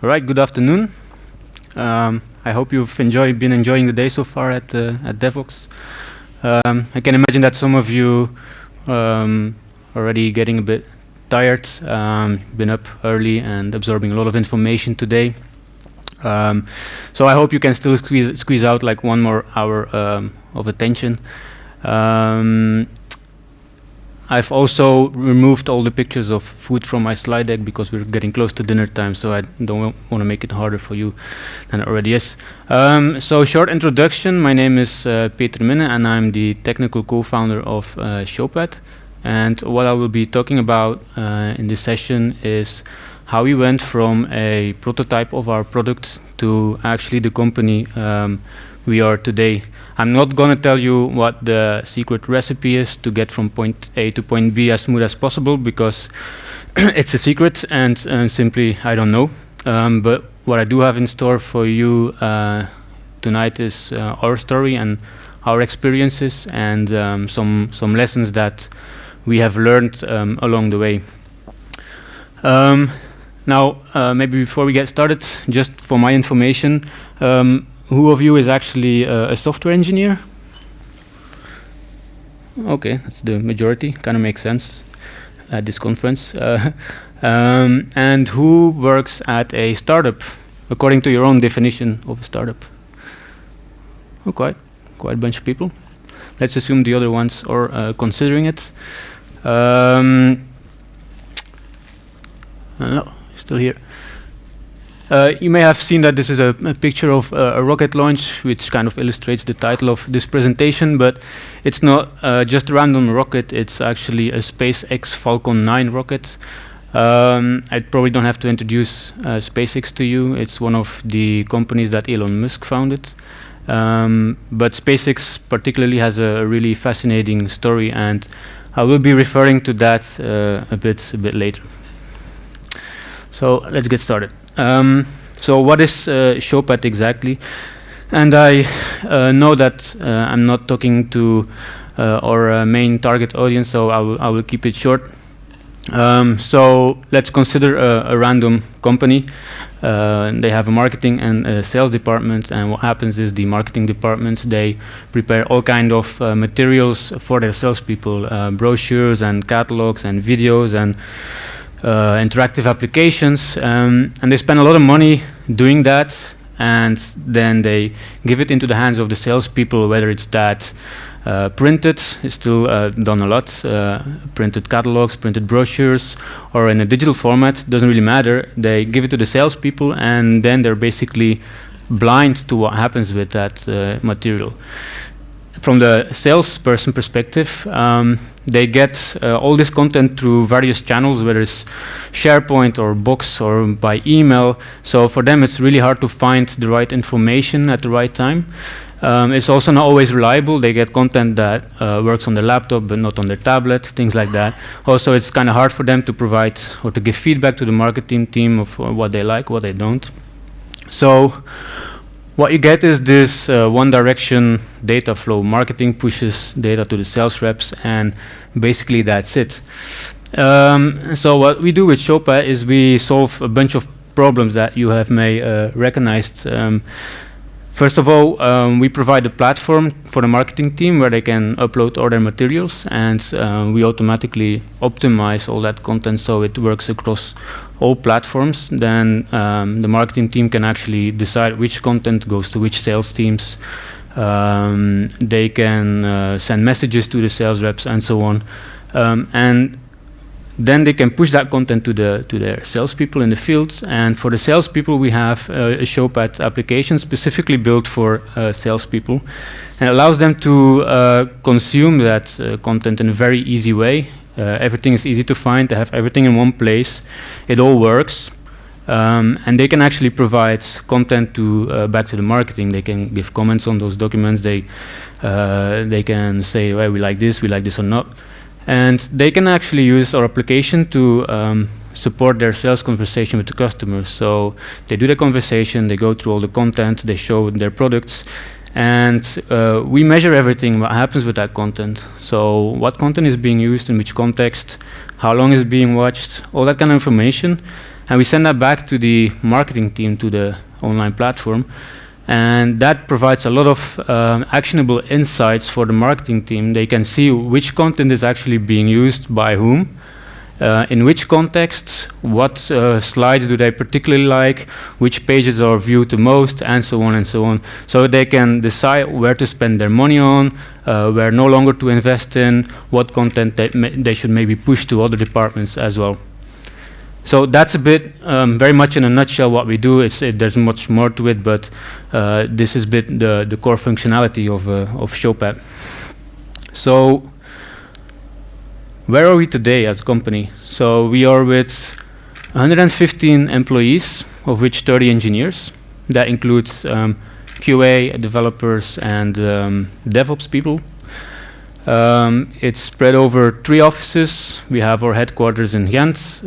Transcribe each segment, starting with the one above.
All right, good afternoon. I hope you've been enjoying the day so far at Devox. I can imagine that some of you already getting a bit tired, been up early and absorbing a lot of information today. So I hope you can still squeeze out like 1 more hour of attention. I've also removed all the pictures of food from my slide deck because we're getting close to dinner time, so I don't want to make it harder for you than it already is. So short introduction, my name is Peter Minne and I'm the technical co-founder of Showpad. And what I will be talking about in this session is how we went from a prototype of our product to actually the company we are today. I'm not going to tell you what the secret recipe is to get from point A to point B as smooth as possible because it's a secret and simply I don't know. But what I do have in store for you tonight is our story and our experiences and some lessons that we have learned along the way. Now, maybe before we get started, just for my information, who of you is actually a software engineer? Okay, that's the majority, kind of makes sense at this conference. And who works at a startup, according to your own definition of a startup? Oh, quite a bunch of people. Let's assume the other ones are considering it. No, still here. You may have seen that this is a picture of a rocket launch, which kind of illustrates the title of this presentation, but it's not just a random rocket, it's actually a SpaceX Falcon 9 rocket. I probably don't have to introduce SpaceX to you. It's one of the companies that Elon Musk founded. But SpaceX particularly has a really fascinating story, and I will be referring to that a bit later. So let's get started. So what is Showpad exactly? And I know that I'm not talking to our main target audience, so I will keep it short. So let's consider a random company. They have a marketing and a sales department, and what happens is the marketing department, they prepare all kind of materials for their salespeople, brochures and catalogs and videos and interactive applications, and they spend a lot of money doing that, and then they give it into the hands of the salespeople, whether it's that printed, is still done a lot, printed catalogs, printed brochures, or in a digital format, doesn't really matter. They give it to the salespeople, and then they're basically blind to what happens with that material. From the salesperson perspective, they get all this content through various channels, whether it's SharePoint or Box or by email. So for them, it's really hard to find the right information at the right time. It's also not always reliable. They get content that works on their laptop but not on their tablet, things like that. Also, it's kind of hard for them to provide or to give feedback to the marketing team of what they like, what they don't. So what you get is this one direction data flow. Marketing pushes data to the sales reps, and basically that's it. So what we do with Chapa is we solve a bunch of problems that you have recognized. First of all, we provide a platform for the marketing team where they can upload all their materials, and we automatically optimize all that content so it works across all platforms. Then the marketing team can actually decide which content goes to which sales teams. They can send messages to the sales reps and so on. And then they can push that content to their salespeople in the field. And for the salespeople, we have a Showpad application specifically built for salespeople, and it allows them to consume that content in a very easy way. Everything is easy to find. They have everything in one place. It all works, and they can actually provide content back to the marketing. They can give comments on those documents. They can say, well, we like this or not. And they can actually use our application to support their sales conversation with the customers. So they do the conversation, they go through all the content, they show their products, and we measure everything, what happens with that content. So what content is being used, in which context, how long is being watched, all that kind of information. and we send that back to the marketing team, to the online platform. And that provides a lot of actionable insights for the marketing team. They can see which content is actually being used by whom, in which context, what slides do they particularly like, which pages are viewed the most, and so on and so on. So they can decide where to spend their money on, where no longer to invest in, what content they should maybe push to other departments as well. So that's a bit, very much in a nutshell, what we do. There's much more to it, but this is a bit the core functionality of Showpad. So where are we today as a company? So we are with 115 employees, of which 30 engineers. That includes QA, developers, and DevOps people. It's spread over 3 offices. We have our headquarters in Ghent,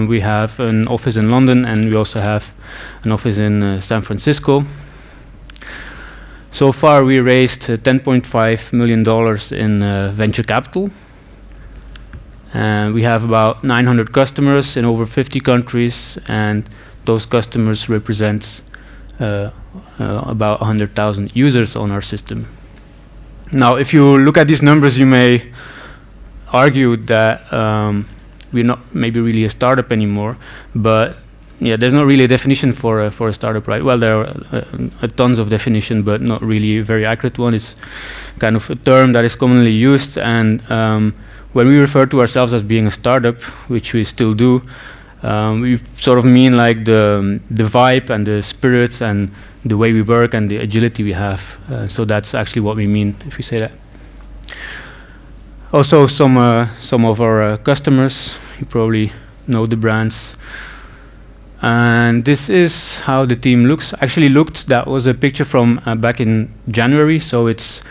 we have an office in London, and we also have an office in San Francisco. So far we raised $10.5 million in venture capital. We have about 900 customers in over 50 countries, and those customers represent about 100,000 users on our system. Now, if you look at these numbers, you may argue that we're not maybe really a startup anymore, but yeah, there's not really a definition for a startup, right? Well, there are tons of definition, but not really a very accurate one. It's kind of a term that is commonly used, and when we refer to ourselves as being a startup, which we still do, we sort of mean like the vibe and the spirit and the way we work and the agility we have. So that's actually what we mean if we say that. Also, some of our customers, you probably know the brands. And this is how the team looks. Actually looked, that was a picture from back in January, so it's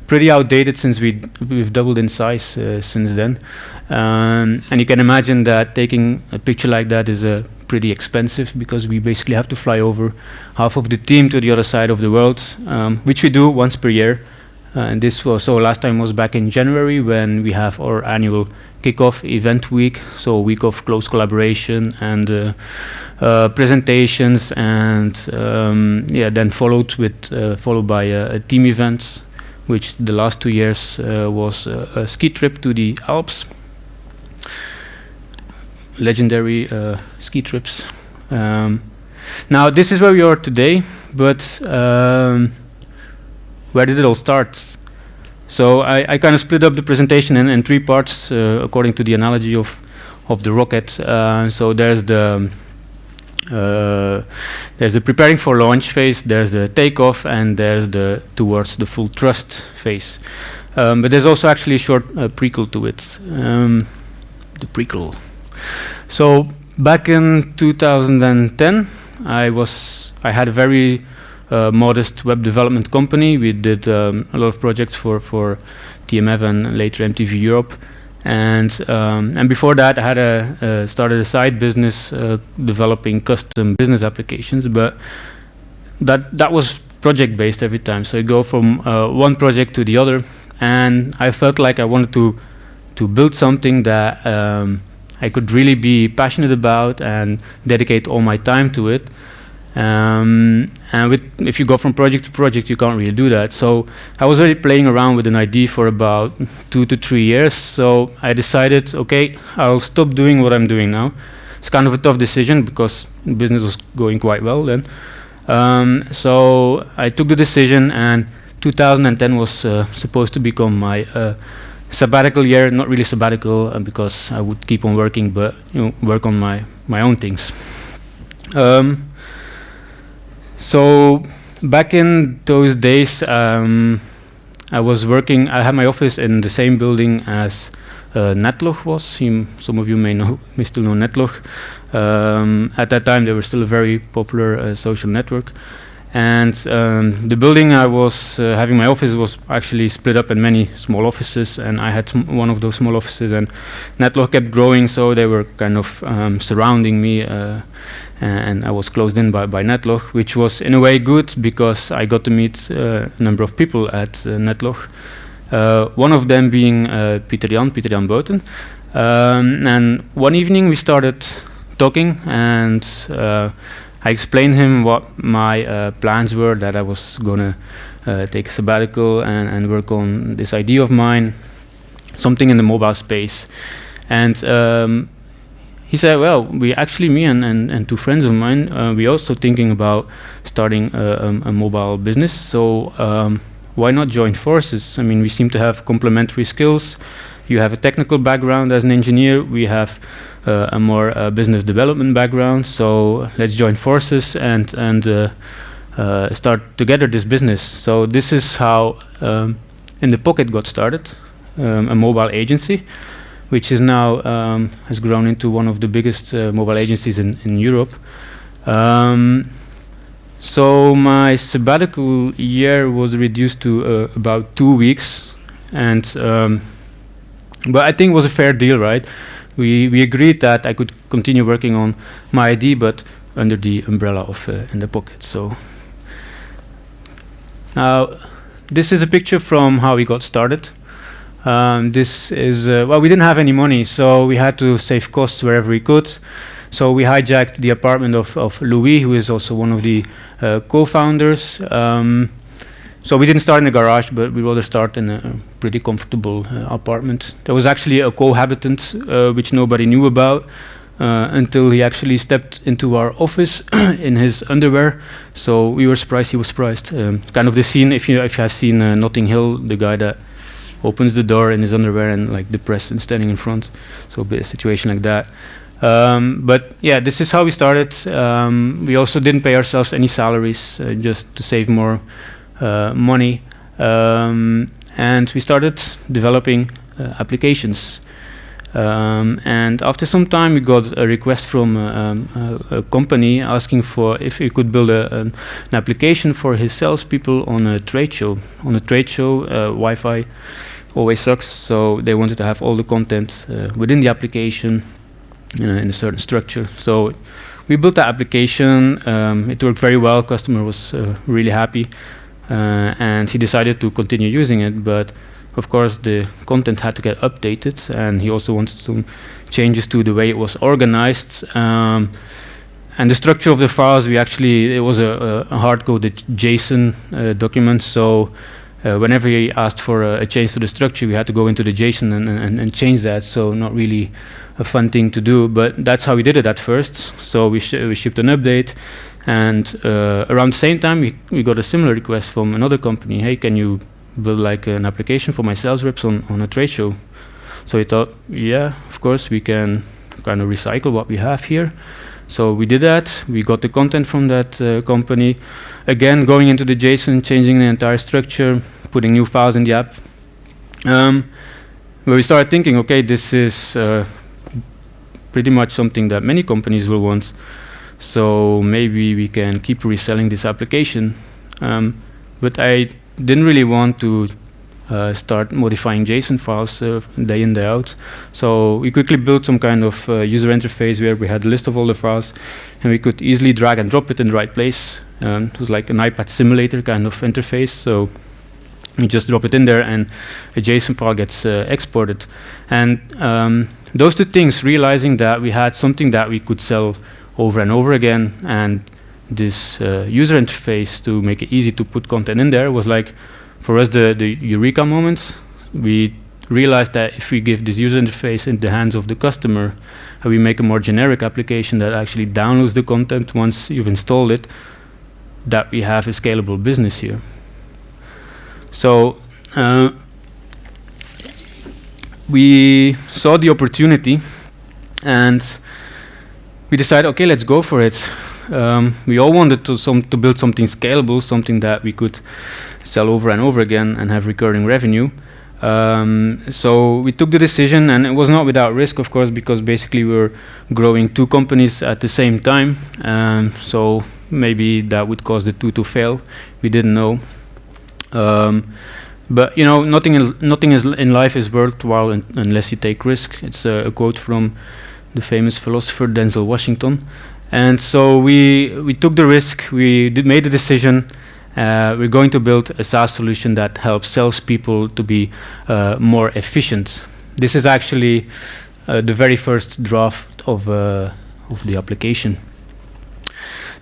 pretty outdated since we've doubled in size since then. And you can imagine that taking a picture like that is pretty expensive, because we basically have to fly over half of the team to the other side of the world, which we do once per year. And this was, so last time was back in January, when we have our annual kickoff event week, so a week of close collaboration and presentations, and then followed by a team event, which the last 2 years was a ski trip to the Alps. Legendary ski trips. Now this is where we are today, but where did it all start? So I kind of split up the presentation in 3 parts according to the analogy of the rocket. So there's the preparing for launch phase, there's the takeoff, and there's the towards the full thrust phase. But there's also actually a short prequel to it. The prequel. So back in 2010, I had a very modest web development company. We did a lot of projects for TMF and later MTV Europe, and before that I had started a side business developing custom business applications, but that was project based every time. So I go from one project to the other, and I felt like I wanted to build something that I could really be passionate about and dedicate all my time to it. And if you go from project to project, you can't really do that. So I was already playing around with an idea for about 2 to 3 years. So I decided, okay, I'll stop doing what I'm doing now. It's kind of a tough decision because business was going quite well then. So I took the decision, and 2010 was supposed to become my sabbatical year. Not really sabbatical because I would keep on working, but work on my own things. So back in those days, I was working. I had my office in the same building as Netlog was. Some of you may still know Netlog. At that time, they were still a very popular social network. And the building I was having my office was actually split up in many small offices, and I had one of those small offices, and Netlog kept growing, so they were kind of surrounding me, and I was closed in by Netlog, which was in a way good because I got to meet a number of people at Netlog. One of them being Peter Jan Bouten. And one evening we started talking, and I explained him what my plans were, that I was gonna take a sabbatical and work on this idea of mine, something in the mobile space. And he said, well, we actually, me and two friends of mine, we also thinking about starting a mobile business. So why not join forces? I mean, we seem to have complementary skills. You have a technical background as an engineer. We have a more business development background. So let's join forces and start together this business. So this is how In the Pocket got started, a mobile agency, which is now has grown into one of the biggest mobile agencies in Europe. So my sabbatical year was reduced to about 2 weeks, and but I think it was a fair deal, right? We agreed that I could continue working on my ID, but under the umbrella of In the Pocket. So now this is a picture from how we got started. This is well, we didn't have any money, so we had to save costs wherever we could. So we hijacked the apartment of Louis, who is also one of the co-founders. So we didn't start in a garage, but we rather start in a pretty comfortable apartment. There was actually a cohabitant, which nobody knew about until he actually stepped into our office in his underwear. So we were surprised, he was surprised. Kind of the scene, if you have seen Notting Hill, the guy that opens the door in his underwear and like depressed and standing in front. So a situation like that. But yeah, this is how we started. We also didn't pay ourselves any salaries, just to save more money. And we started developing applications. And after some time, we got a request from a company asking for if we could build an application for his salespeople on a trade show. On a trade show, Wi-Fi always sucks, so they wanted to have all the content within the application in a certain structure. So we built the application. It worked very well. Customer was really happy, and he decided to continue using it. But of course, the content had to get updated, and he also wanted some changes to the way it was organized. And the structure of the files, it was a hard-coded JSON document. So whenever he asked for a change to the structure, we had to go into the JSON and change that. So not really a fun thing to do, but that's how we did it at first. So we shipped an update, and around the same time, we got a similar request from another company. Hey, can you build like an application for my sales reps on a trade show? So we thought, yeah, of course, we can kind of recycle what we have here. So we did that. We got the content from that company. Again, going into the JSON, changing the entire structure, putting new files in the app. Where we started thinking, okay, this is pretty much something that many companies will want. So maybe we can keep reselling this application. But I didn't really want to start modifying JSON files day in, day out. So we quickly built some kind of user interface where we had a list of all the files, and we could easily drag and drop it in the right place. It was like an iPad simulator kind of interface. So you just drop it in there, and a JSON file gets exported. And those two things, realizing that we had something that we could sell over and over again, and this user interface to make it easy to put content in there, was like, for us, the eureka moment. We realized that if we give this user interface in the hands of the customer, and we make a more generic application that actually downloads the content once you've installed it, that we have a scalable business here. So we saw the opportunity, and we decided, okay, let's go for it. We all wanted to build something scalable, something that we could sell over and over again and have recurring revenue. So we took the decision, and it was not without risk, of course, because basically we were growing two companies at the same time. So maybe that would cause the two to fail. We didn't know. But you know, nothing in life is worthwhile unless you take risk. It's a quote from the famous philosopher Denzel Washington. And so we took the risk. We made the decision. We're going to build a SaaS solution that helps salespeople to be more efficient. This is actually the very first draft of of the application.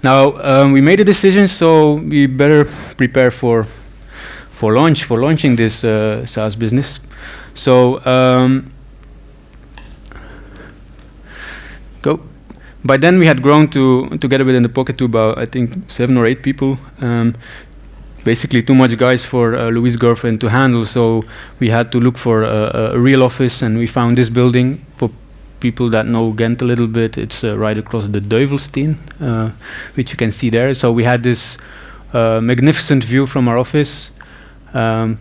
Now we made a decision, so we better prepare for launching this SaaS business. So by then we had grown together within the Pocket to about, I think, 7 or 8 people. Basically too much guys for Louis' girlfriend to handle, so we had to look for a real office, and we found this building. For people that know Ghent a little bit, it's right across the Duivelstein, which you can see there. So we had this magnificent view from our office.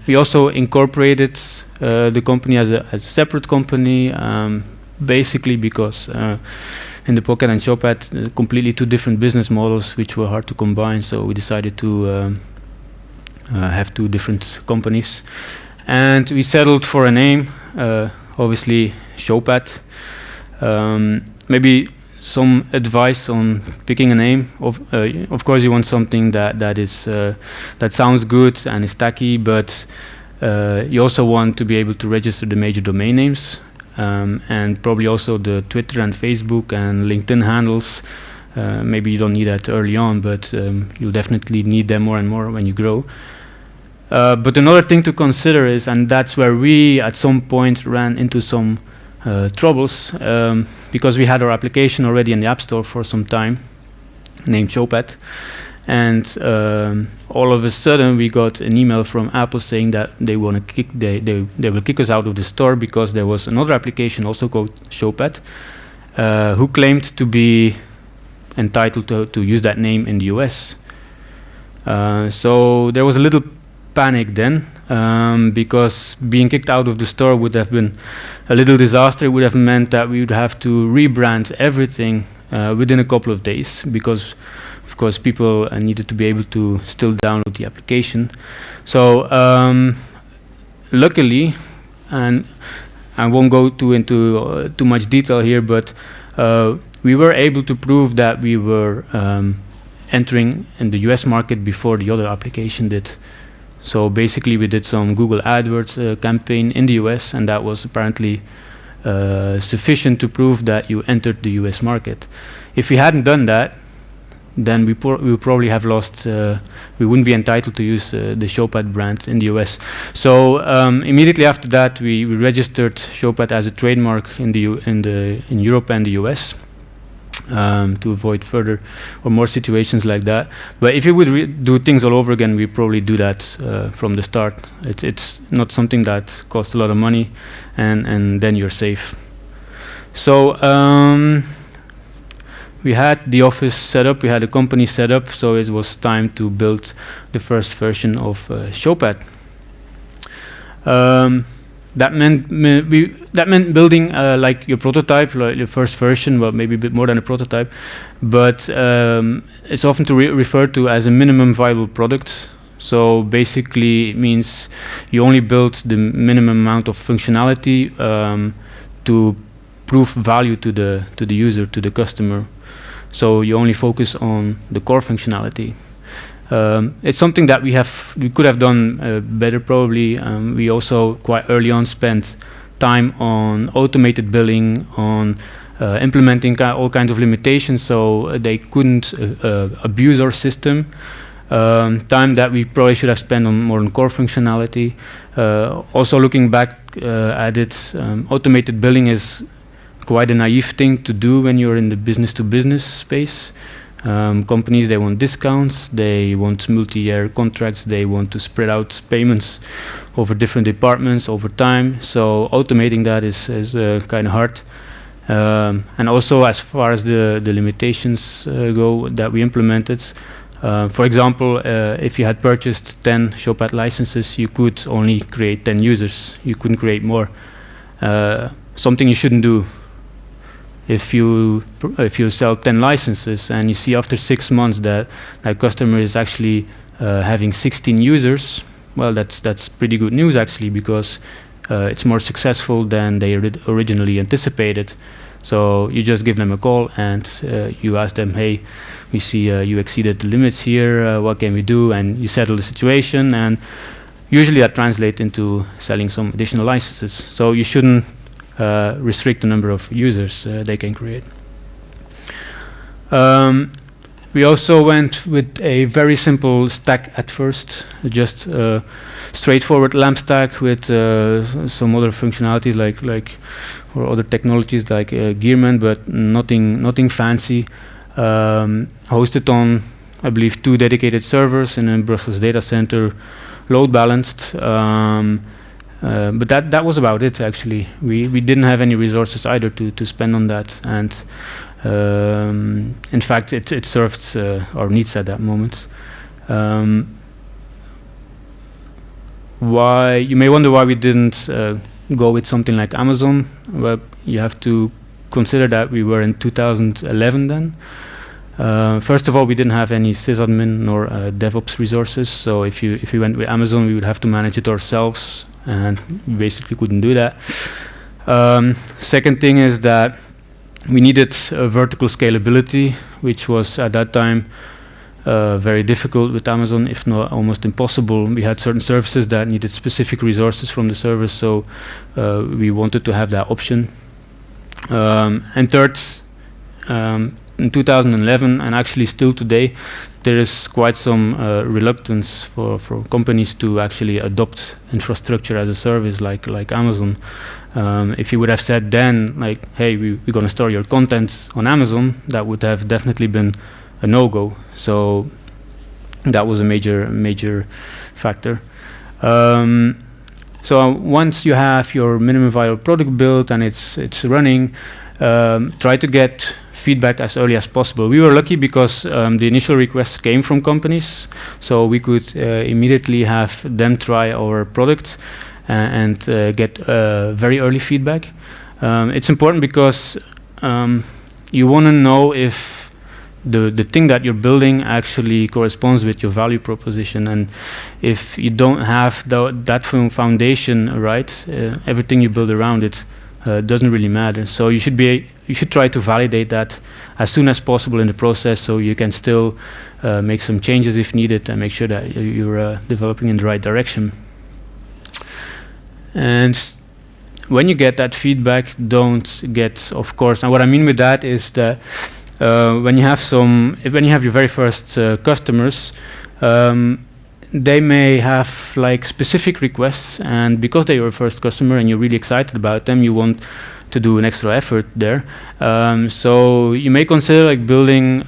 We also incorporated the company as a separate company, basically because in the Pocket and Showpad, completely 2 different business models which were hard to combine, so we decided to have 2 different companies. And we settled for a name, obviously Showpad. Maybe some advice on picking a name. Of course, you want something that sounds good and is tacky, but you also want to be able to register the major domain names, and probably also the Twitter and Facebook and LinkedIn handles. Maybe you don't need that early on, but you'll definitely need them more and more when you grow. But another thing to consider is, and that's where we at some point ran into some troubles, because we had our application already in the App Store for some time, named Showpad, and all of a sudden we got an email from Apple saying that they want to they will kick us out of the store because there was another application also called Showpad, who claimed to be entitled to use that name in the US. So there was a little panic then, because being kicked out of the store would have been a little disaster. It would have meant that we would have to rebrand everything within a couple of days, because of course people needed to be able to still download the application. So luckily, and I won't go into too much detail here, but we were able to prove that we were entering in the US market before the other application did. So basically we did some Google AdWords campaign in the US, and that was apparently sufficient to prove that you entered the US market. If we hadn't done that, then we would probably have lost, we wouldn't be entitled to use the Showpad brand in the US. So immediately after that we registered Showpad as a trademark in Europe and the US. To avoid further or more situations like that. But if you would do things all over again, we probably do that from the start. It's not something that costs a lot of money, and then you're safe. So we had the office set up, we had a company set up, so it was time to build the first version of Showpad. That meant building like your prototype, like your first version, well, maybe a bit more than a prototype, but it's often referred to as a minimum viable product. So basically, it means you only build the minimum amount of functionality to prove value to the user, to the customer. So you only focus on the core functionality. It's something that we could have done better probably. We also quite early on spent time on automated billing, on implementing all kinds of limitations so they couldn't abuse our system. Time that we probably should have spent on more on core functionality. Also looking back at it, automated billing is quite a naive thing to do when you're in the business-to-business space. Companies, they want discounts, they want multi-year contracts, they want to spread out payments over different departments over time. So automating that is kind of hard. And also, as far as the limitations go that we implemented, for example, if you had purchased 10 Showpad licenses, you could only create 10 users. You couldn't create more. Something you shouldn't do. If you sell 10 licenses and you see after 6 months that customer is actually having 16 users, well, that's pretty good news actually, because it's more successful than they originally anticipated. So you just give them a call and you ask them, hey, we see you exceeded the limits here, what can we do? And you settle the situation, and usually that translates into selling some additional licenses. So you shouldn't restrict the number of users they can create. We also went with a very simple stack at first, just a straightforward LAMP stack with some other functionalities or other technologies like Gearman, but nothing fancy. Hosted on, I believe, 2 dedicated servers in a Brussels data center, load balanced. But that was about it actually. We didn't have any resources either to spend on that, and in fact it served our needs at that moment. Why, you may wonder why we didn't go with something like Amazon. Well, you have to consider that we were in 2011 then. First of all, we didn't have any sysadmin nor DevOps resources, so if we went with Amazon, we would have to manage it ourselves, and we basically couldn't do that. Second thing is that we needed vertical scalability, which was at that time very difficult with Amazon, if not almost impossible. We had certain services that needed specific resources from the service, so we wanted to have that option. And third, in 2011, and actually still today, there is quite some reluctance for companies to actually adopt infrastructure as a service like Amazon. If you would have said then, like, hey, we're going to store your content on Amazon, that would have definitely been a no-go. So that was a major factor. So once you have your minimum viable product built and it's running, try to get feedback as early as possible. We were lucky because the initial requests came from companies, so we could immediately have them try our product and get very early feedback. It's important because you want to know if the thing that you're building actually corresponds with your value proposition, and if you don't have that foundation right, everything you build around it doesn't really matter. So you should try to validate that as soon as possible in the process, so you can still make some changes if needed and make sure that you're developing in the right direction. And when you get that feedback, don't get, of course, and what I mean with that is that when you have your very first customers, they may have like specific requests, and because they were first customer and you're really excited about them, you want to do an extra effort there. So you may consider like building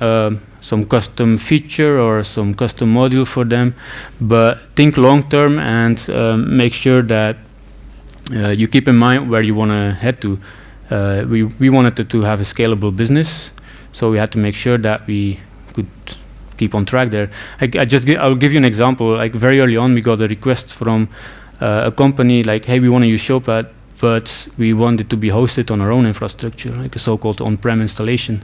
some custom feature or some custom module for them, but think long term and make sure that you keep in mind where you want to head to. We wanted to have a scalable business, so we had to make sure that we could keep on track there. I'll give you an example. Like very early on, we got a request from a company like, hey, we want to use Showpad, but we want it to be hosted on our own infrastructure, like a so-called on-prem installation.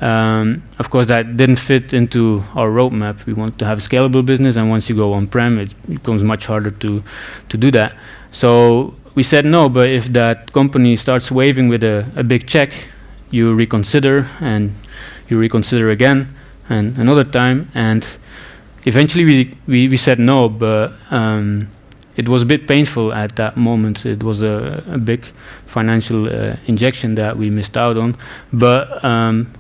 Of course, that didn't fit into our roadmap. We want to have a scalable business, and once you go on-prem, it becomes much harder to do that. So we said no, but if that company starts waving with a big check, you reconsider, and you reconsider again, and another time, and eventually we said no, but it was a bit painful at that moment. It was a big financial injection that we missed out on, but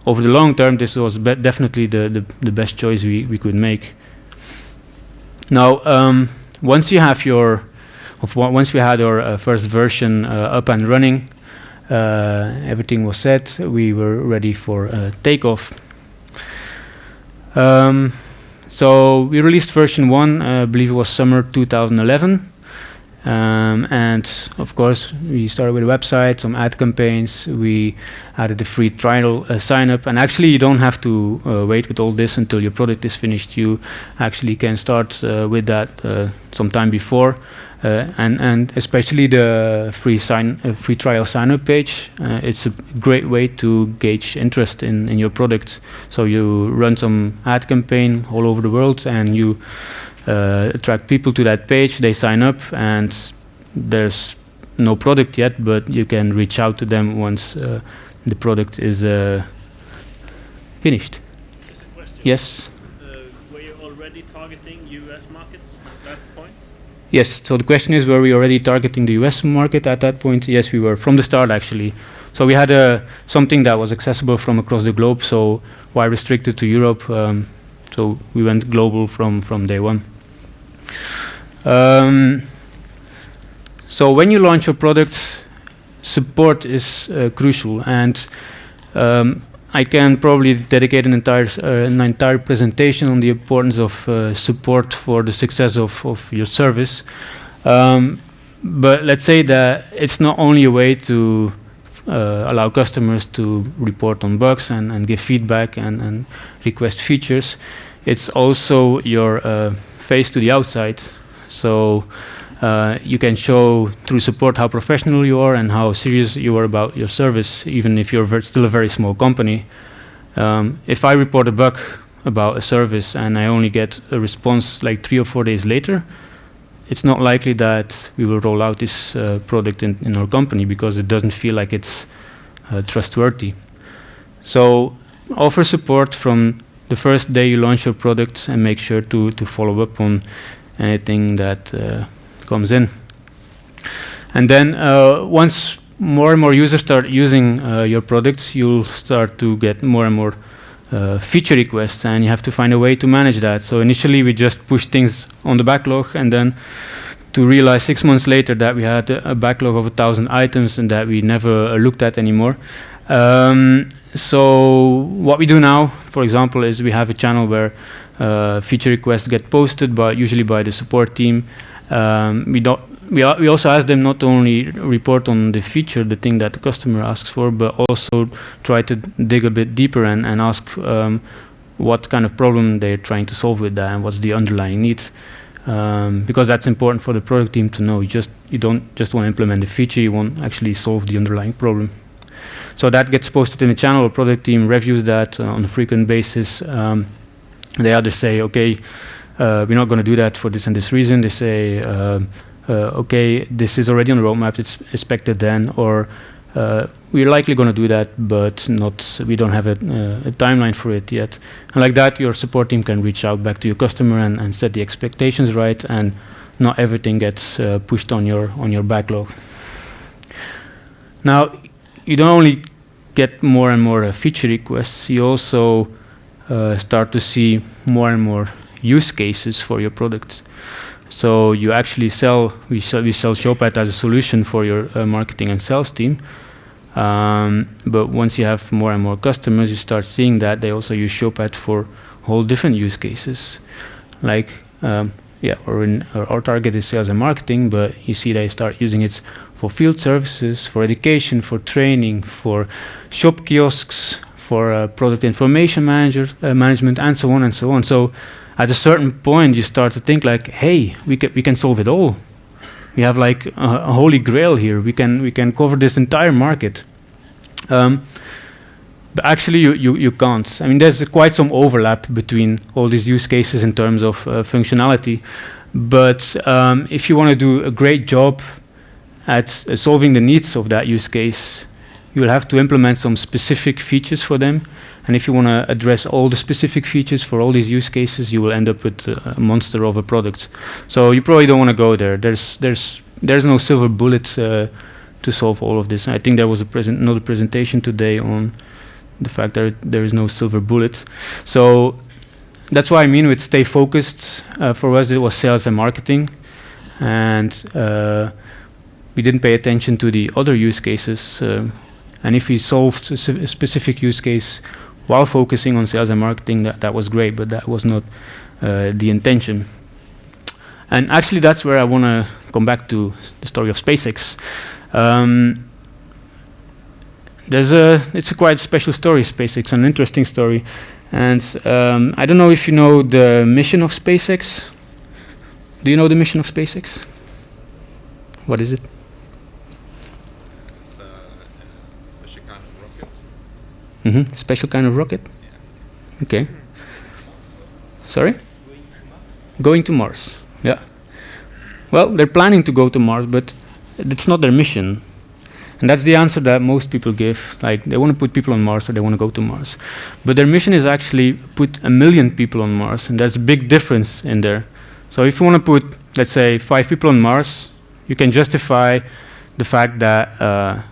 over the long term, this was definitely the best choice we could make. Now, once we had our first version up and running, everything was set, we were ready for takeoff. So we released version 1, I believe it was summer 2011. And of course, we started with a website, some ad campaigns. We added a free trial sign up. And actually, you don't have to wait with all this until your product is finished. You actually can start with that sometime before. And especially the free trial sign-up page, it's a great way to gauge interest in your product. So you run some ad campaign all over the world, and you attract people to that page. They sign up, and there's no product yet, but you can reach out to them once the product is finished. Just a question. Yes. Were you already targeting US markets at that point? Yes, so the question is, were we already targeting the US market at that point? Yes, we were, from the start actually. So we had something that was accessible from across the globe. So why restrict it to Europe? So we went global from day one. So when you launch your product, support is crucial, and I can probably dedicate an entire presentation on the importance of support for the success of your service. But let's say that it's not only a way to allow customers to report on bugs and give feedback and request features. It's also your face to the outside. So you can show through support how professional you are and how serious you are about your service, even if you're still a very small company. If I report a bug about a service and I only get a response like 3 or 4 days later, it's not likely that we will roll out this product in our company because it doesn't feel like it's trustworthy. So offer support from the first day you launch your product and make sure to follow up on anything that comes in. And then once more and more users start using your products, you'll start to get more and more feature requests, and you have to find a way to manage that. So initially we just pushed things on the backlog, and then to realize 6 months later that we had a backlog of 1,000 items and that we never looked at anymore. So what we do now, for example, is we have a channel where feature requests get posted, usually by the support team. We also ask them not only report on the feature, the thing that the customer asks for, but also try to dig a bit deeper and ask what kind of problem they're trying to solve with that and what's the underlying need. Because that's important for the product team to know. You don't just want to implement the feature, you want to actually solve the underlying problem. So that gets posted in the channel. The product team reviews that on a frequent basis. They either say, okay, we're not going to do that for this and this reason. They say, okay, this is already on the roadmap, it's expected then, or we're likely going to do that, but we don't have a timeline for it yet. And like that, your support team can reach out back to your customer and set the expectations right, and not everything gets pushed on your backlog. Now, you don't only get more and more feature requests, you also start to see more and more use cases for your product. So you actually we sell Showpad as a solution for your marketing and sales team. But once you have more and more customers, you start seeing that they also use Showpad for whole different use cases. Like, our target is sales and marketing, but you see they start using it for field services, for education, for training, for shop kiosks, for product information management, and so on and so on. So at a certain point, you start to think like, hey, we can solve it all. We have like a holy grail here. We can cover this entire market. But actually, you can't. I mean, there's quite some overlap between all these use cases in terms of functionality. But if you want to do a great job at solving the needs of that use case, you will have to implement some specific features for them. And if you want to address all the specific features for all these use cases, you will end up with a monster of a product. So you probably don't want to go there. There's no silver bullet to solve all of this. I think there was another presentation today on the fact that there is no silver bullet. So that's what I mean with stay focused. For us, it was sales and marketing, and we didn't pay attention to the other use cases. And if we solved a specific use case while focusing on sales and marketing, that was great, but that was not the intention. And actually, that's where I want to come back to the story of SpaceX. It's a quite special story, SpaceX, an interesting story. And I don't know if you know the mission of SpaceX. Do you know the mission of SpaceX? What is it? It's a special kind of rocket. Mm-hmm. Special kind of rocket? Yeah. Okay. Sorry? Going to Mars. Yeah. Well, they're planning to go to Mars, but it's not their mission. And that's the answer that most people give. Like, they want to put people on Mars, or they want to go to Mars. But their mission is actually put 1 million people on Mars, and there's a big difference in there. So if you want to put, let's say, 5 people on Mars, you can justify the fact that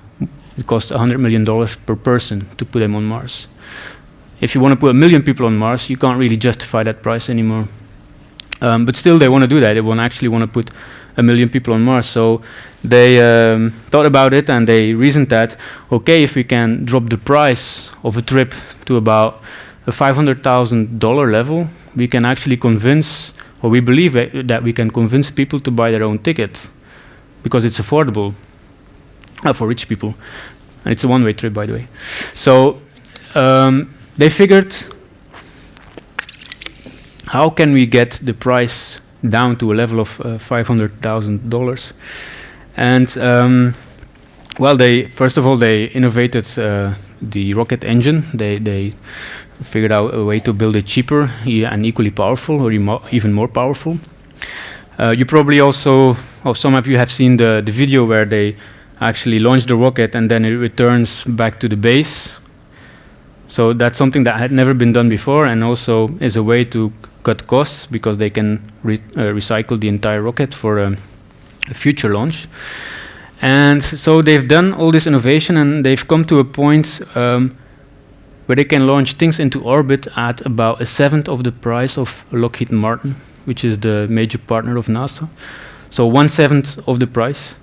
It costs $100 million per person to put them on Mars. If you want to put 1 million people on Mars, you can't really justify that price anymore. But still, they want to do that. They actually want to put 1 million people on Mars. So they thought about it, and they reasoned that, okay, if we can drop the price of a trip to about a $500,000 level, we can actually convince, or we believe that we can convince people to buy their own ticket, because it's affordable for rich people. And it's a one-way trip, by the way. So they figured, how can we get the price down to a level of $500,000? And well, first of all, they innovated the rocket engine. They figured out a way to build it cheaper and equally powerful, or even more powerful. You probably also, or some of you have seen the video where they actually launch the rocket and then it returns back to the base. So that's something that had never been done before, and also is a way to cut costs, because they can recycle the entire rocket for a future launch. And so they've done all this innovation, and they've come to a point where they can launch things into orbit at about 1/7 of the price of Lockheed Martin, which is the major partner of NASA. So 1/7 of the price.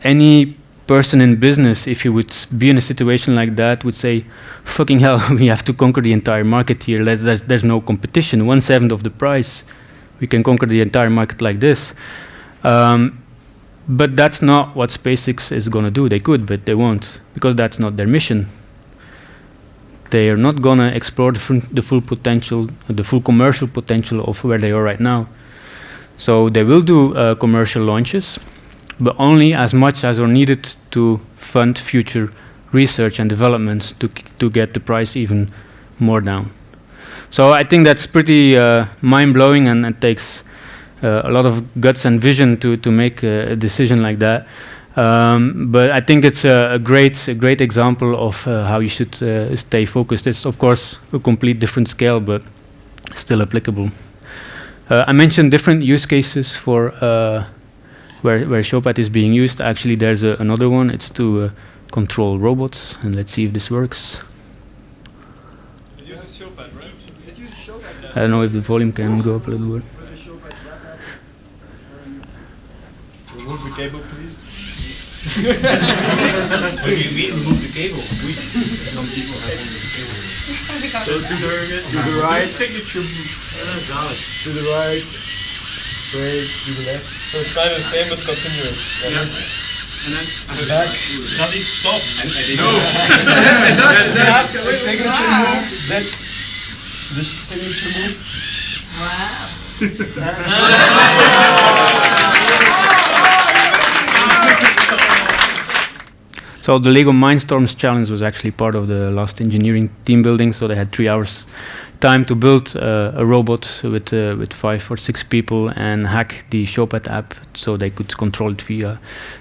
Any person in business, if you would be in a situation like that, would say, fucking hell, we have to conquer the entire market here. There's no competition. 1/7 of the price. We can conquer the entire market like this. But that's not what SpaceX is going to do. They could, but they won't, because that's not their mission. They are not going to explore the full potential, the full commercial potential of where they are right now. So they will do commercial launches, but only as much as are needed to fund future research and developments to get the price even more down. So I think that's pretty mind-blowing, and it takes a lot of guts and vision to make a decision like that. But I think it's a great example of how you should stay focused. It's of course a complete different scale, but still applicable. I mentioned different use cases for where Showpad is being used. Actually, there's another one. It's to control robots, and let's see if this works. It uses Showpad, right? It uses Showpad. I don't know if the volume can go up a little bit. Remove the cable, please. What do you mean remove the cable? Some people have only the cable. Just to the right. Signature move. To the right. Straight to the left. So it's kind of the same but continuous. And then back. Does it stop? No. That's the signature move. That's the signature move. Wow. So the Lego Mindstorms challenge was actually part of the last engineering team building. So they had 3 hours time to build a robot with 5 or 6 people and hack the Showpad app, so they could control it via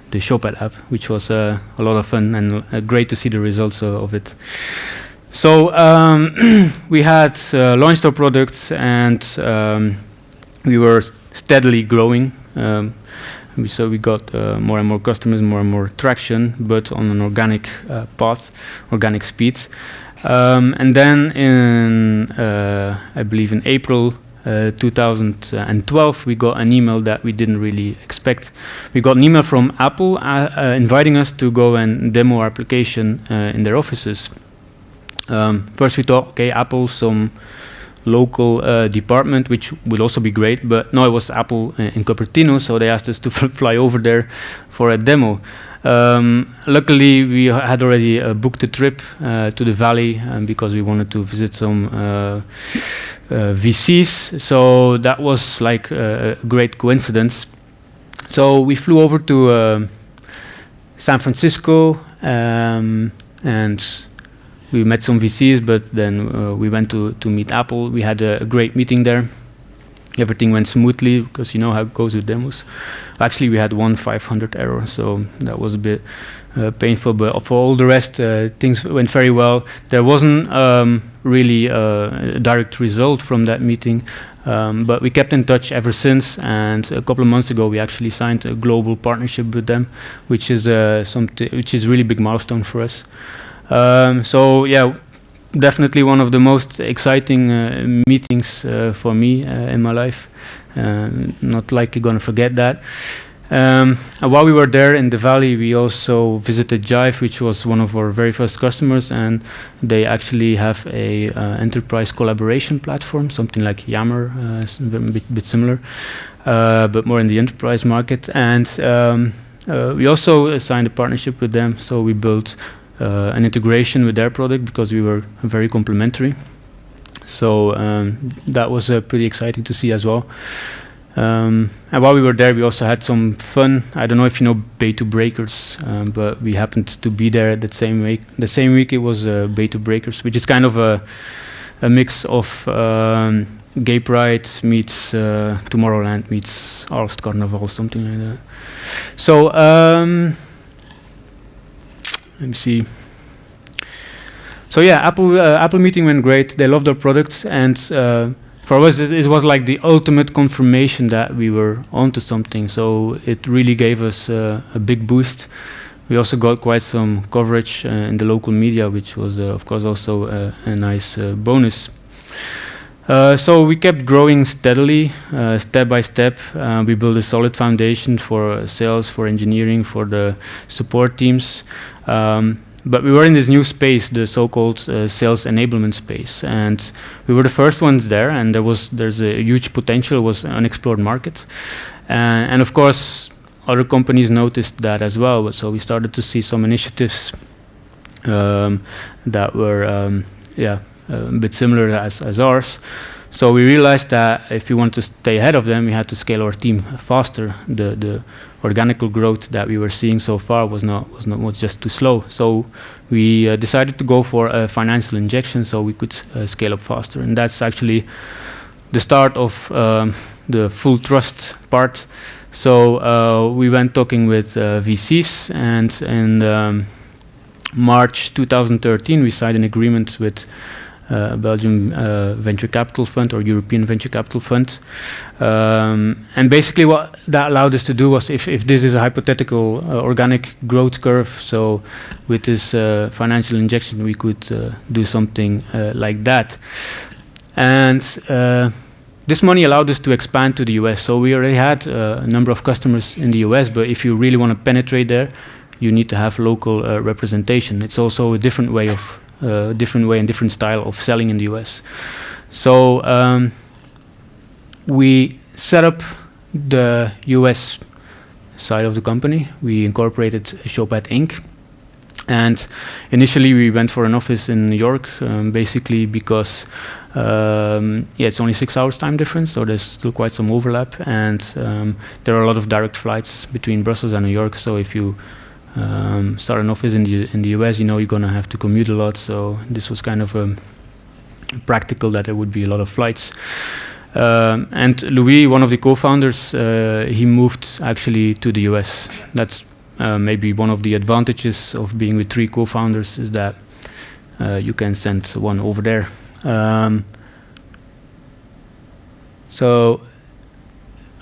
the Showpad app, which was a lot of fun and great to see the results of it. So we had launched our products, and we were steadily growing. So we got more and more customers, more and more traction, but on an organic path, organic speed. And then in, I believe in April 2012, we got an email that we didn't really expect. We got an email from Apple inviting us to go and demo our application in their offices. First we thought, okay, Apple, some local department, which would also be great, but no, it was Apple in Cupertino, so they asked us to fly over there for a demo. Luckily, we had already booked a trip to the valley because we wanted to visit some VCs, so that was like a great coincidence. So we flew over to San Francisco, and we met some VCs, but then we went to meet Apple. We had a great meeting there. everything went smoothly, because you know how it goes with demos. Actually, we had one 500 error, so that was a bit painful. But for all the rest, things went very well. There wasn't really a direct result from that meeting, but we kept in touch ever since. And a couple of months ago, we actually signed a global partnership with them, which is a really big milestone for us. So yeah. Definitely one of the most exciting meetings for me in my life. Not likely going to forget that. And while we were there in the valley, we also visited Jive, which was one of our very first customers, and they actually have a enterprise collaboration platform, something like Yammer, a bit similar, but more in the enterprise market. And we also signed a partnership with them, so we built an integration with their product, because we were very complementary. So that was pretty exciting to see as well. And while we were there, we also had some fun. I don't know if you know Beta Breakers, but we happened to be there that same week. The same week it was Beta Breakers, which is kind of a mix of Gay Pride meets Tomorrowland meets Aalst Carnival, something like that. So let me see. So yeah, Apple meeting went great. They loved our products, and for us, it was like the ultimate confirmation that we were onto something. So it really gave us a big boost. We also got quite some coverage in the local media, which was, of course, also a nice bonus. So we kept growing steadily, step by step. We built a solid foundation for sales, for engineering, for the support teams. But we were in this new space, the so-called sales enablement space, and we were the first ones there. And there's a huge potential. It was an unexplored market, and of course, other companies noticed that as well. So we started to see some initiatives that were, a bit similar as ours. So we realized that if we want to stay ahead of them, we had to scale our team faster. The organical growth that we were seeing so far was just too slow. So we decided to go for a financial injection so we could scale up faster. And that's actually the start of the full trust part. So we went talking with VCs, and in March 2013 we signed an agreement with Belgian venture capital fund, or European venture capital fund, and basically what that allowed us to do was, if this is a hypothetical organic growth curve, so with this financial injection we could do something like that. And this money allowed us to expand to the US. So we already had a number of customers in the US, but if you really want to penetrate there, you need to have local representation. It's also a different way and different style of selling in the US. So we set up the US side of the company. We incorporated Showpad Inc. And initially we went for an office in New York, basically because it's only 6 hours time difference, so there's still quite some overlap, and there are a lot of direct flights between Brussels and New York. So if you start an office in the US, you know you're gonna have to commute a lot. So this was kind of practical that there would be a lot of flights. And Louis, one of the co-founders, he moved actually to the US. That's maybe one of the advantages of being with 3 co-founders, is that you can send one over there. So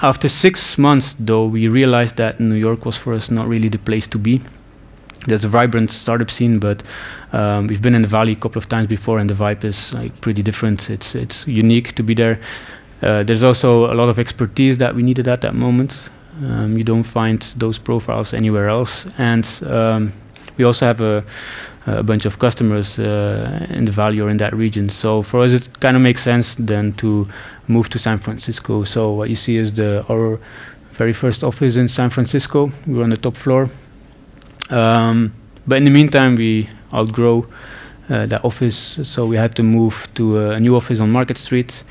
after 6 months, though, we realized that New York was for us not really the place to be. There's a vibrant startup scene, but we've been in the Valley a couple of times before, and the vibe is like pretty different. It's unique to be there. There's also a lot of expertise that we needed at that moment. You don't find those profiles anywhere else, and we also have a bunch of customers in the Valley or in that region. So for us, it kind of makes sense then to move to San Francisco. So what you see is our very first office in San Francisco. We were on the top floor, but in the meantime, we outgrow that office, so we had to move to a new office on Market Street,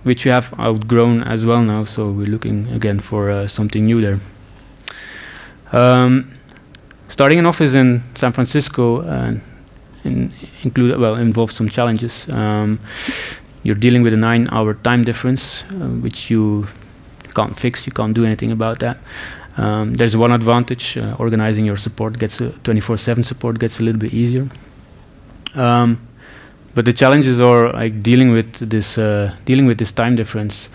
which we have outgrown as well now, so we're looking again for something new there. Starting an office in San Francisco involved some challenges. you're dealing with a 9-hour time difference, which you can't fix. You can't do anything about that. There's one advantage: organizing your support gets 24/7 support gets a little bit easier. But the challenges are like dealing with this time difference.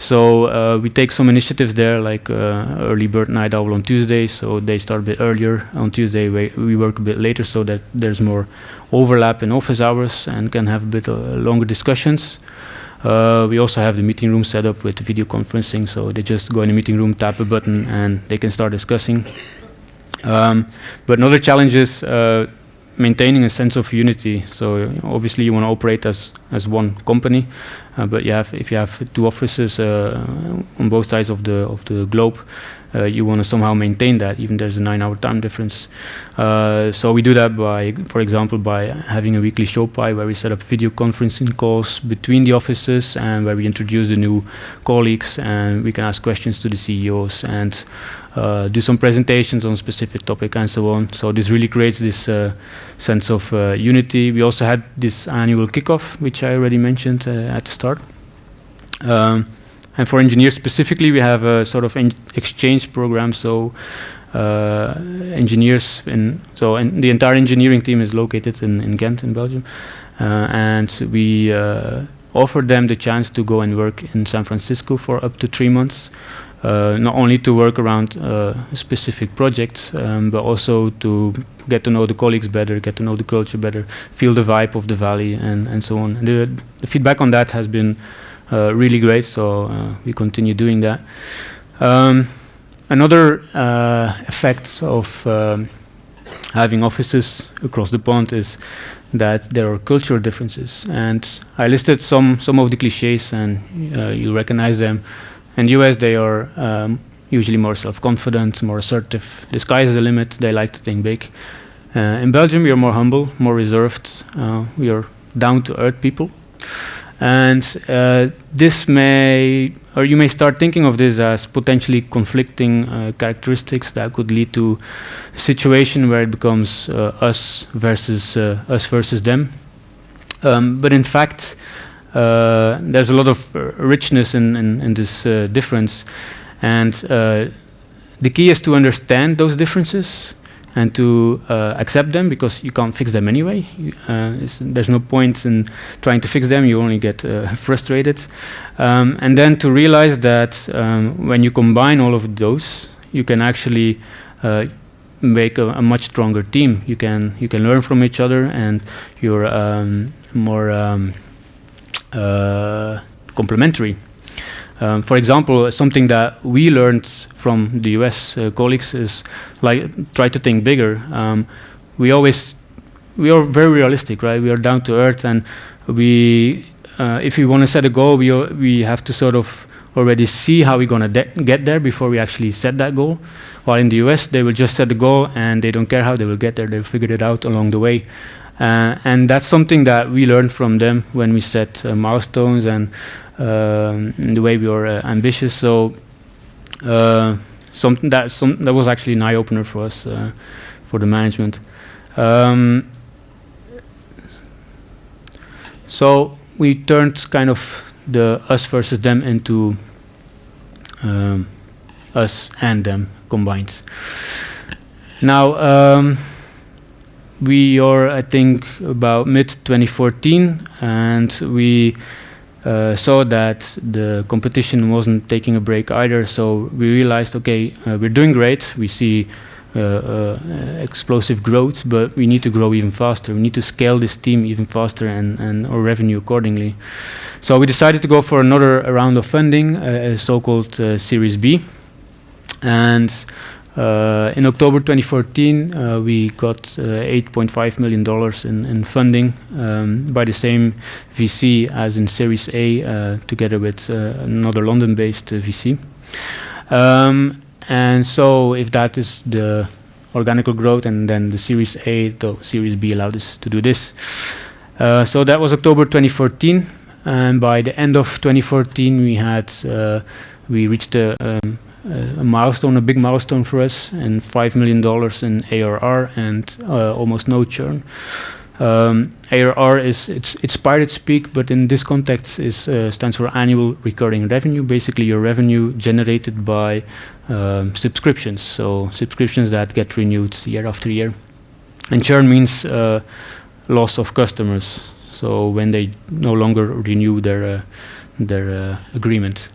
So we take some initiatives there, like early bird night owl on Tuesday, so they start a bit earlier. On Tuesday we work a bit later, so that there's more overlap in office hours and can have a bit longer discussions. We also have the meeting room set up with video conferencing, so they just go in the meeting room, tap a button, and they can start discussing. But another challenge is maintaining a sense of unity. So obviously you want to operate as one company, but if you have two offices on both sides of the globe, you want to somehow maintain that, even there's a 9-hour time difference. So we do that by, for example, by having a weekly Showpad where we set up video conferencing calls between the offices and where we introduce the new colleagues, and we can ask questions to the CEOs and do some presentations on specific topic and so on. So this really creates this sense of unity. We also had this annual kickoff, which I already mentioned at the start. And for engineers specifically, we have a sort of exchange program. So engineers, and the entire engineering team is located in Ghent, in Belgium, and we offer them the chance to go and work in San Francisco for up to 3 months. Not only to work around specific projects, but also to get to know the colleagues better, get to know the culture better, feel the vibe of the valley, and so on. And the feedback on that has been really great, so we continue doing that. Another effect of having offices across the pond is that there are cultural differences. And I listed some of the cliches, and you recognize them. In the US, they are usually more self-confident, more assertive. The sky is the limit. They like to think big. In Belgium, we are more humble, more reserved. We are down-to-earth people. And this you may start thinking of this as potentially conflicting characteristics that could lead to a situation where it becomes us versus them. But in fact, there's a lot of richness in this difference, and the key is to understand those differences and to accept them, because you can't fix them anyway. There's no point in trying to fix them, you only get frustrated. And then to realize that when you combine all of those, you can actually make a much stronger team. You can learn from each other, and you're more complementary. For example, something that we learned from the US colleagues is try to think bigger. We are very realistic, right? We are down to earth, and if we want to set a goal, we have to sort of already see how we're going to get there before we actually set that goal. While in the US, they will just set the goal and they don't care how they will get there. They'll figure it out along the way. And that's something that we learned from them when we set milestones and the way we were ambitious. So something that was actually an eye-opener for us, for the management. So we turned kind of the us versus them into us and them combined. Now, we are, I think, about mid-2014, and we saw that the competition wasn't taking a break either, so we realized, okay, we're doing great, we see explosive growth, but we need to grow even faster. We need to scale this team even faster and our revenue accordingly. So we decided to go for another round of funding, a so-called Series B. And in October 2014, we got $8.5 million in funding by the same VC as in Series A, together with another London-based VC. And so if that is the organic growth, and then the Series A, the Series B allowed us to do this. So that was October 2014, and by the end of 2014 we reached a milestone, a big milestone for us, and $5 million in ARR and almost no churn. ARR it's pirate speak, but in this context is stands for annual recurring revenue. Basically, your revenue generated by subscriptions. So subscriptions that get renewed year after year. And churn means loss of customers. So when they no longer renew their agreement.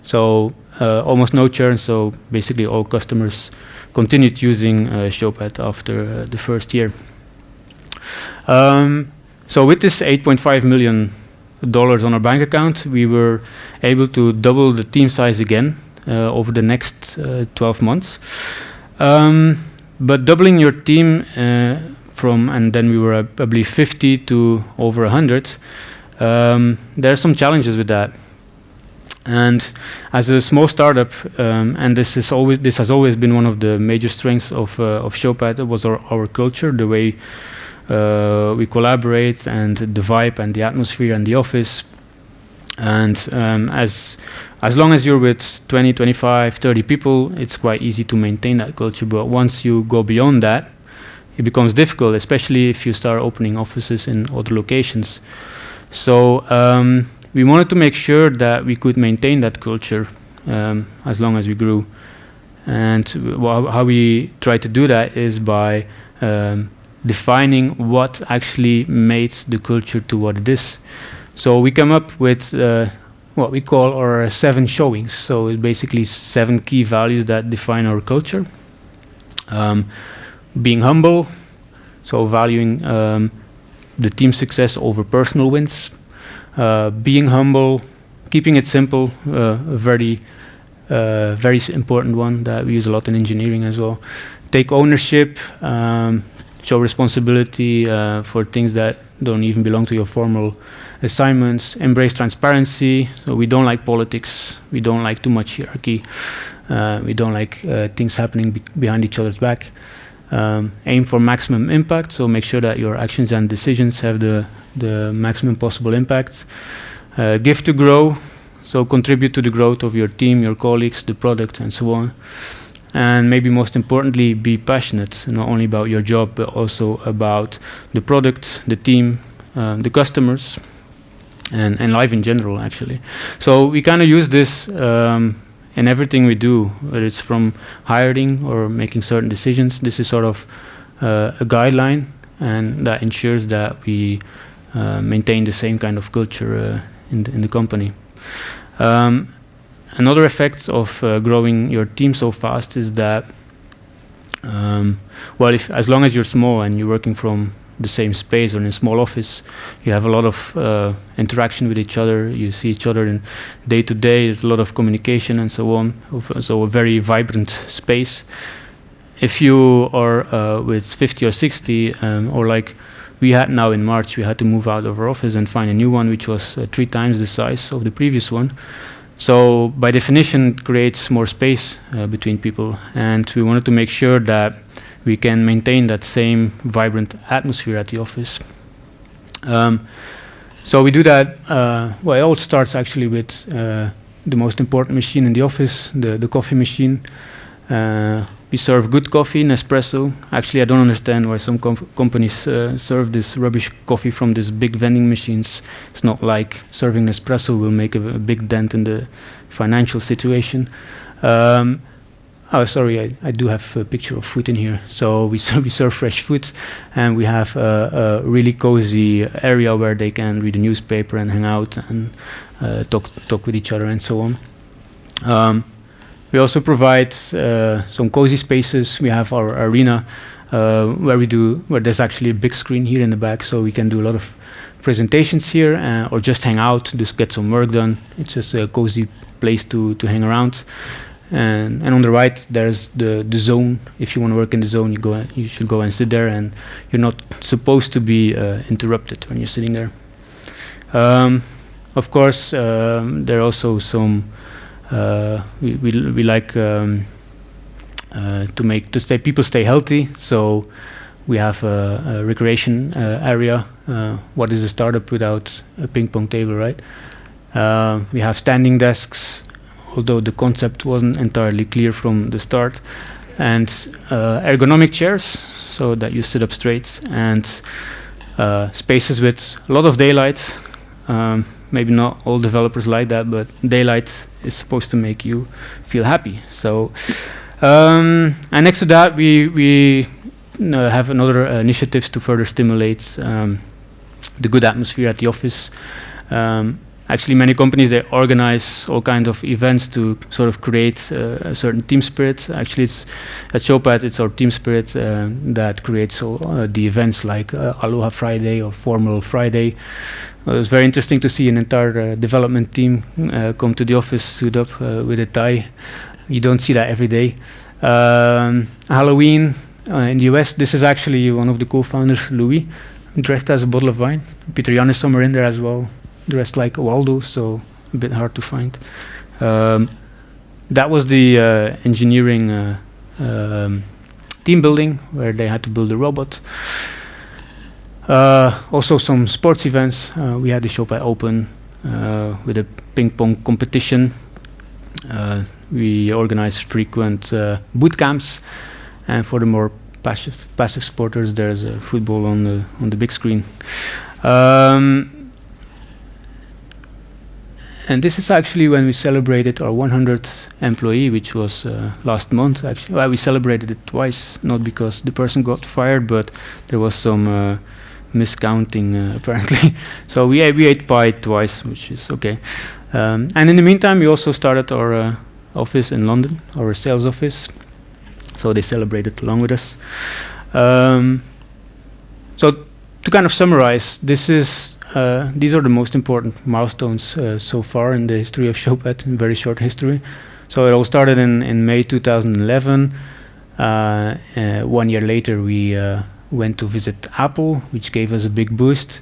So almost no churn. So basically, all customers continued using Showpad after the first year. So with this $8.5 million on our bank account, we were able to double the team size again over the next 12 months. But doubling your team and then we were, I believe, 50 to over 100. There are some challenges with that. And as a small startup, and this has always been one of the major strengths of Showpad, was our culture, the way we collaborate, and the vibe and the atmosphere and the office. And as long as you're with 20, 25, 30 people, it's quite easy to maintain that culture. But once you go beyond that, it becomes difficult, especially if you start opening offices in other locations. So we wanted to make sure that we could maintain that culture as long as we grew. And how we try to do that is by defining what actually made the culture to what it is. So we come up with what we call our 7 showings. So it's basically 7 key values that define our culture. Being humble, so valuing the team success over personal wins. Being humble, keeping it simple, a very important one that we use a lot in engineering as well. Take ownership, show responsibility for things that don't even belong to your formal assignments. Embrace transparency. So we don't like politics. We don't like too much hierarchy. We don't like things happening behind each other's back. Aim for maximum impact. So make sure that your actions and decisions have the maximum possible impact. Give to grow. So contribute to the growth of your team, your colleagues, the product, and so on. And maybe most importantly, be passionate, not only about your job, but also about the product, the team, the customers, and life in general, actually. So we kind of use this in everything we do, whether it's from hiring or making certain decisions. This is sort of a guideline, and that ensures that we maintain the same kind of culture in the company. Another effect of growing your team so fast is that, as long as you're small and you're working from the same space or in a small office, you have a lot of interaction with each other. You see each other in day to day. There's a lot of communication and so on. So a very vibrant space. If you are with 50 or 60, or like we had now in March, we had to move out of our office and find a new one, which was 3 times the size of the previous one. So by definition, it creates more space between people, and we wanted to make sure that we can maintain that same vibrant atmosphere at the office. So we do that. It all starts actually with the most important machine in the office, the coffee machine. We serve good coffee, Nespresso. Actually, I don't understand why some companies serve this rubbish coffee from these big vending machines. It's not like serving Nespresso will make a big dent in the financial situation. Sorry, I do have a picture of food in here. So we serve fresh food, and we have a really cozy area where they can read a newspaper and hang out and talk with each other and so on. We also provide some cozy spaces. We have our arena where there's actually a big screen here in the back, so we can do a lot of presentations here or just hang out, just get some work done. It's just a cozy place to hang around. And on the right, there's the zone. If you want to work in the zone, you should go and sit there, and you're not supposed to be interrupted when you're sitting there. Of course, there are also some. We like people stay healthy, so we have a recreation area. What is a startup without a ping pong table, right? We have standing desks, although the concept wasn't entirely clear from the start, and ergonomic chairs so that you sit up straight. And spaces with a lot of daylight. Maybe not all developers like that, but daylight is supposed to make you feel happy. So, and next to that, we have another initiatives to further stimulate the good atmosphere at the office. Actually, many companies, they organize all kinds of events to sort of create a certain team spirit. Actually, it's at Showpad, it's our team spirit that creates all the events like Aloha Friday or Formal Friday. It was very interesting to see an entire development team come to the office, suit up with a tie. You don't see that every day. Halloween in the US, this is actually one of the co-founders, Louis, dressed as a bottle of wine. Peter Minne is somewhere in there as well, dressed like Waldo, so a bit hard to find. That was the engineering team building, where they had to build a robot. Also some sports events. We had the Showpad Open with a ping pong competition. We organized frequent boot camps, and for the more passive sporters, there's football on the big screen. And this is actually when we celebrated our 100th employee, which was last month. Actually, well, we celebrated it twice, not because the person got fired, but there was some miscounting apparently. So we ate pie twice, which is okay. And in the meantime, we also started our office in London, our sales office. So they celebrated along with us. So to kind of summarize, these are the most important milestones so far in the history of Showpad, in very short history. So it all started in May 2011. 1 year later, we went to visit Apple, which gave us a big boost.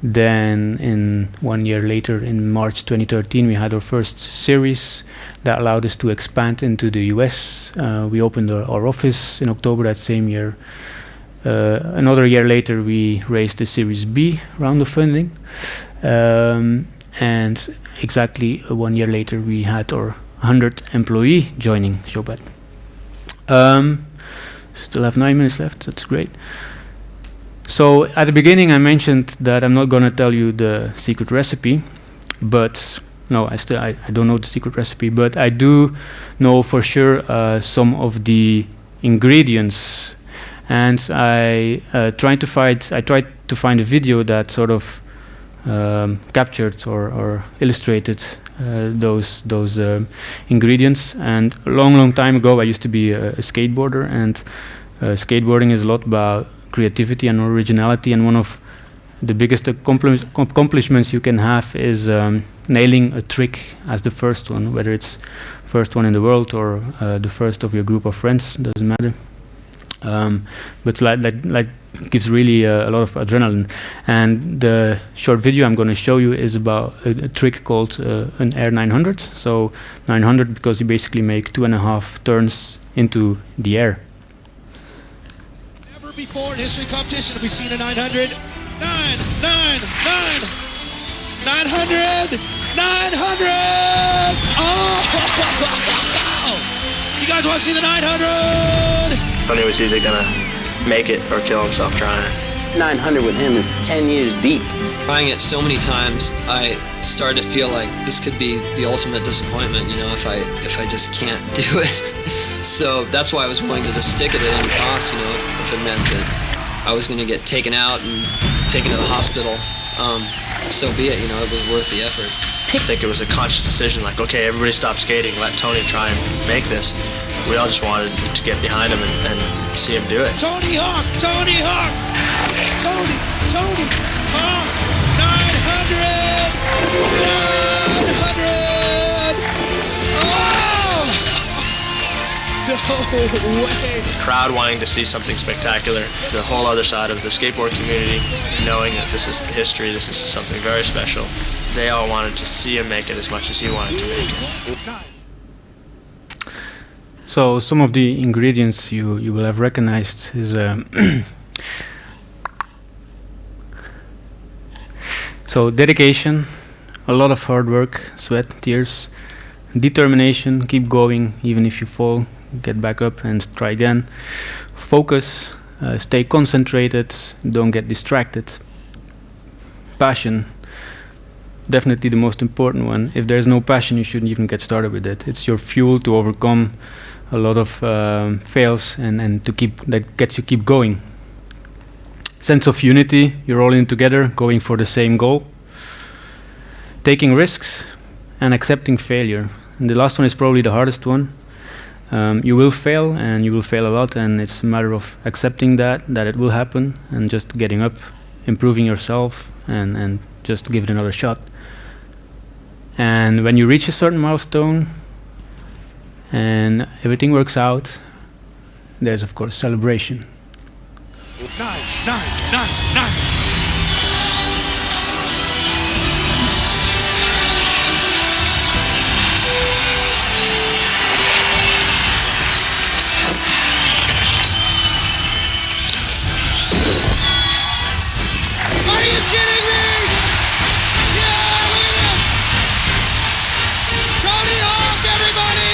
Then in 1 year later, in March 2013, we had our first series that allowed us to expand into the US. We opened our office in October that same year. Another year later, we raised the Series B round of funding. And exactly 1 year later, we had our 100th employee joining Showpad. Still have 9 minutes left, that's great. So at the beginning, I mentioned that I'm not going to tell you the secret recipe, but no, I don't know the secret recipe, but I do know for sure some of the ingredients. And I tried to find a video that sort of captured or illustrated those ingredients. And a long time ago, I used to be a skateboarder, and skateboarding is a lot about creativity and originality. And one of the biggest accomplishments you can have is nailing a trick as the first one, whether it's first one in the world or the first of your group of friends, doesn't matter. But that gives really a lot of adrenaline. And the short video I'm going to show you is about a trick called an Air 900. So 900 because you basically make 2.5 turns into the air. Never before in history competition have we seen a 900. 900! 900! Oh! You guys want to see the 900? Tony was either gonna make it or kill himself trying it. 900 with him is 10 years deep. Trying it so many times, I started to feel like this could be the ultimate disappointment, you know, if I just can't do it. So that's why I was willing to just stick it at any cost, you know, if it meant that I was gonna get taken out and taken to the hospital. So be it, you know, it was worth the effort. I think it was a conscious decision, like, okay, everybody stop skating, let Tony try and make this. We all just wanted to get behind him and see him do it. Tony Hawk! Tony Hawk! Tony Hawk! 900! 900! Oh! No way! The crowd wanting to see something spectacular. The whole other side of the skateboard community knowing that this is history, this is something very special. They all wanted to see him make it as much as he wanted to make it. So some of the ingredients you will have recognized is so dedication, a lot of hard work, sweat, tears, determination, keep going even if you fall, get back up and try again. Focus, Stay concentrated, don't get distracted. Passion, definitely the most important one. If there's no passion, you shouldn't even get started with it. It's your fuel to overcome a lot of fails and that gets you keep going. Sense of unity, you're all in together, going for the same goal. Taking risks and accepting failure. And the last one is probably the hardest one. You will fail, and you will fail a lot, and it's a matter of accepting that it will happen, and just getting up, improving yourself, and just give it another shot. And when you reach a certain milestone, and everything works out, there's of course celebration. 9, 9, 9, 9. Are you kidding me? Yeah, look at this. Tony Hawk, everybody.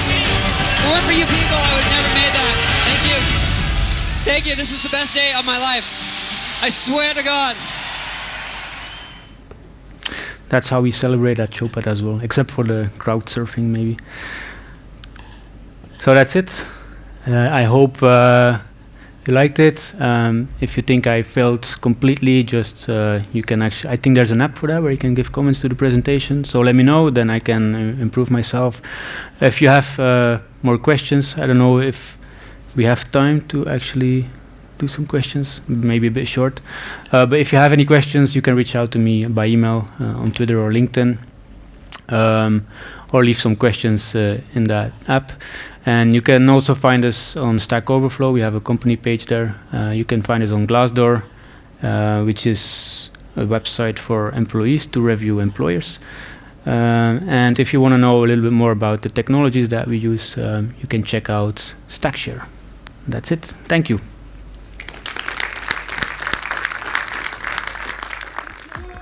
If it weren't for you people, I would have never made that. Thank you. Thank you. This is the best day of my life. I swear to God. That's how we celebrate at Showpad as well, except for the crowd surfing maybe. So that's it. I hope you liked it. If you think I failed completely, just you can actually, I think there's an app for that where you can give comments to the presentation. So let me know, then I can improve myself. If you have more questions, I don't know if we have time to actually do some questions, maybe a bit short. But if you have any questions, you can reach out to me by email on Twitter or LinkedIn, or leave some questions in that app. And you can also find us on Stack Overflow. We have a company page there. You can find us on Glassdoor, which is a website for employees to review employers. And if you want to know a little bit more about the technologies that we use, you can check out StackShare. That's it. Thank you.